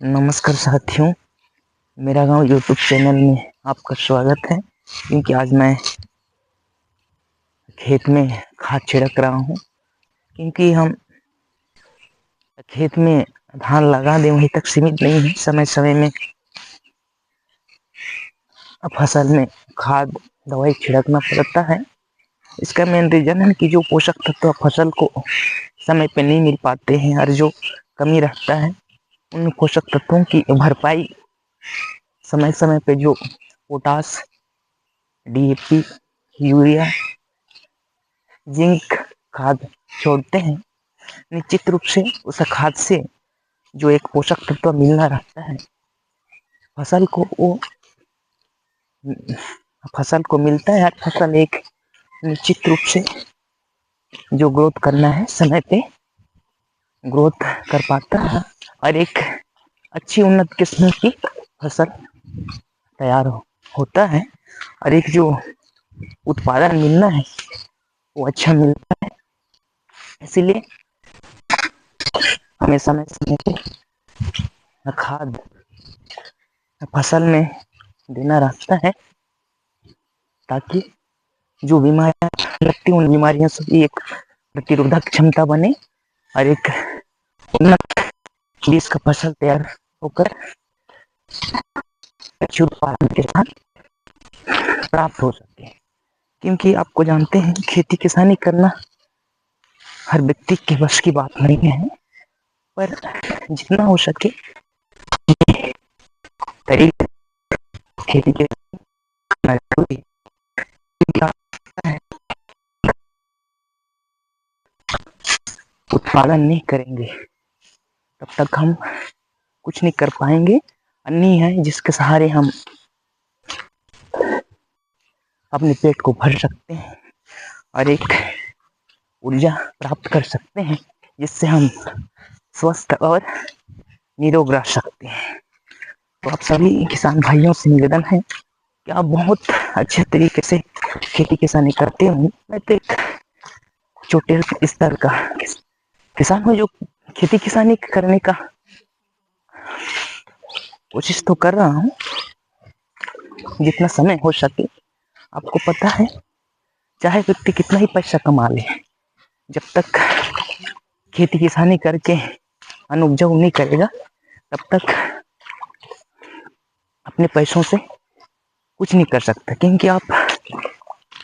नमस्कार साथियों, मेरा गांव यूट्यूब चैनल में आपका स्वागत है। क्योंकि आज मैं खेत में खाद छिड़क रहा हूं, क्योंकि हम खेत में धान लगा दें वहीं तक सीमित नहीं है। समय समय में फसल में खाद दवाई छिड़कना पड़ता है। इसका मेन रीजन है कि जो पोषक तत्व फसल को समय पे नहीं मिल पाते हैं और जो कमी रहता है उन पोषक तत्वों की भरपाई समय समय पे जो पोटास, डीएपी, यूरिया, जिंक खाद छोड़ते हैं, निश्चित रूप से उस खाद से जो एक पोषक तत्व मिलना रहता है फसल को, वो फसल को मिलता है। हर फसल एक निश्चित रूप से जो ग्रोथ करना है समय पे ग्रोथ कर पाता है और एक अच्छी उन्नत किस्म की फसल तैयार होता है और एक जो उत्पादन मिलना है वो अच्छा मिलता है। इसीलिए हमें समय समय पे खाद फसल में देना रहता है, ताकि जो बीमारियां लगती हैं उन बीमारियों से भी एक प्रतिरोधक क्षमता बने और एक उन्नत बीज का फसल तैयार होकर अच्छे उत्पादन के साथ प्राप्त हो सके। क्योंकि आपको जानते हैं खेती किसानी करना हर व्यक्ति के बस की बात नहीं है, पर जितना हो सके तरीके खेती के उत्पादन नहीं करेंगे तब तक हम कुछ नहीं कर पाएंगे। अन्नी है जिसके सहारे हम अपने पेट को भर सकते हैं और एक ऊर्जा प्राप्त कर सकते हैं, जिससे हम स्वस्थ और निरोग रह सकते हैं। तो आप सभी किसान भाइयों से निवेदन है कि आप बहुत अच्छे तरीके से खेती किसानी करते हो। मैं तो एक छोटे स्तर का किसान हूँ जो खेती किसानी करने का कोशिश तो कर रहा हूँ जितना समय हो सके। आपको पता है, चाहे व्यक्ति कितना ही पैसा कमा ले, जब तक खेती किसानी करके अन्न उपजाऊ नहीं करेगा तब तक अपने पैसों से कुछ नहीं कर सकता। क्योंकि आप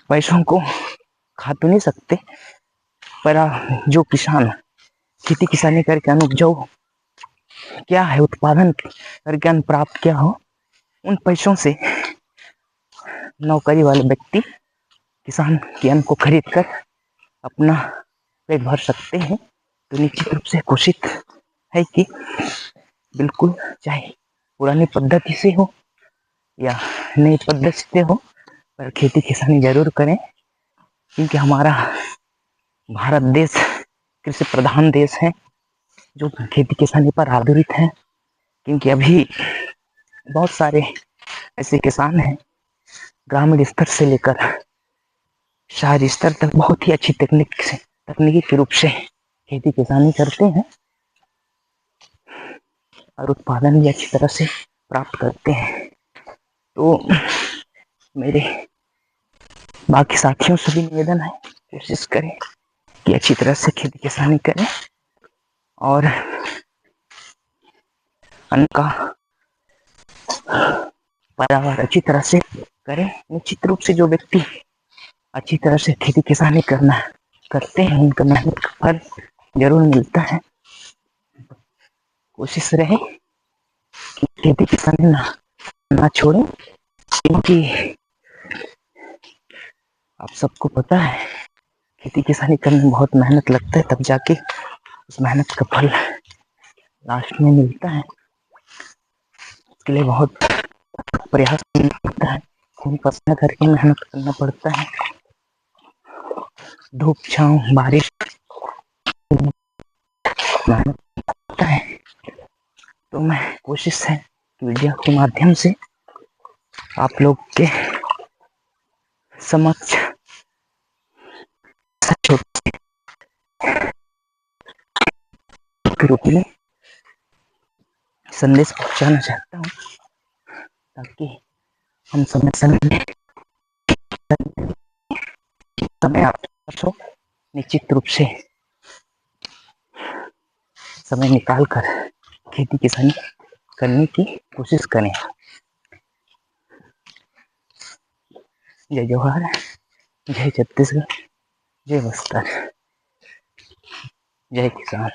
पैसों को खा तो नहीं सकते, पर जो किसान खेती किसानी करके अन्न उपजाऊ क्या है, उत्पादन करके अन्न प्राप्त क्या हो, उन पैसों से नौकरी वाले व्यक्ति किसान के अन्न को खरीद कर अपना पेट भर सकते हैं। तो निश्चित रूप से कोशिश है कि बिल्कुल, चाहे पुरानी पद्धति से हो या नई पद्धति से हो, पर खेती किसानी जरूर करें। क्योंकि हमारा भारत देश कृषि प्रधान देश है जो खेती किसानी पर आधारित है। क्योंकि अभी बहुत सारे ऐसे किसान हैं ग्रामीण स्तर से लेकर शहरी स्तर तक बहुत ही अच्छी तकनीकी के रूप से खेती किसानी करते हैं और उत्पादन भी अच्छी तरह से प्राप्त करते हैं। तो मेरे बाकी साथियों से भी निवेदन है, कोशिश करें कि अच्छी तरह से खेती किसानी करें और अन्न का पैदावार अच्छी तरह से करें। निश्चित रूप से जो व्यक्ति अच्छी तरह से खेती किसानी करते हैं उनका मेहनत का फल जरूर मिलता है। कोशिश रहे कि खेती किसानी ना छोड़ें, क्योंकि आप सबको पता है खेती किसानी करने में बहुत मेहनत लगता है, तब जाके उस मेहनत का फल लास्ट में मिलता है। इसके लिए बहुत प्रयास करना पड़ता है, खून पसीना करके मेहनत करना पड़ता है, धूप छांव बारिश मेहनत करता है। तो मैं कोशिश है कि वीडियो के माध्यम से आप लोग के समक्ष छोटे के रूप में संदेश पहुंचाना चाहता हूँ, ताकि हम समय आपको निश्चित रूप से समय निकाल कर खेती किसानी करने की कोशिश करें। जय जवाहर, जय छत्तीसगढ़, जय बस्तर, जय किसान।